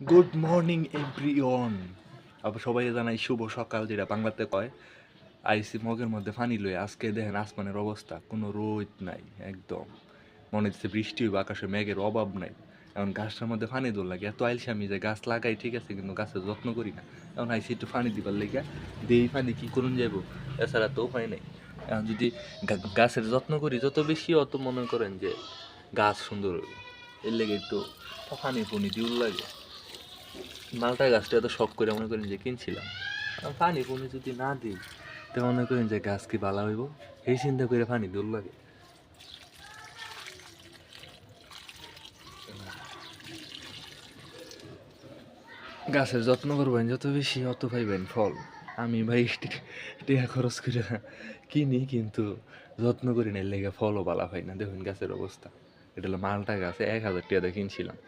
Good morning everyone. আবার সবাই জানাই শুভ সকাল, যেটা বাংলাতে কয়। আইসি মগের মধ্যে পানি লয়ে। আজকে দেখেন আসমানের অবস্থা, কোনো রোদ নাই একদম। মনে হচ্ছে বৃষ্টি হইব, আকাশে মেঘের অভাব নাই। এখন গাছটার মধ্যে পানি দোল লাগে, এত আইলসামি যে গাছ লাগাই ঠিক আছে, কিন্তু গাছের যত্ন করি না। এখন আইসি একটু পানি দিবার লেগে, দেই পানি কি করুন যাইব, এছাড়া তো উপায় নেই। এখন যদি গাছের যত্ন করি যত বেশি, অত মনে করেন যে গাছ সুন্দর হইব। এর লেগে একটু পানি পুনি দিউল লাগে। মালটা গাছটা এত শখ করে মনে করেন যে কিনছিলাম, পানি পুনি যদি না দিই তো মনে করেন যে গাছ কি ভালো হইব, এই চিন্তা করে পানি দূর লাগে। গাছের যত্ন করবেন যত বেশি, অত পাইবেন ফল। আমি ভাই টাকা খরচ করে কিনি, কিন্তু যত্ন করি না, এর লেগে ফলও ভালো হয় না। দেখুন গাছের অবস্থা। এটা হলো মালটা গাছ, 1000 টাকা দিয়ে কিনছিলাম।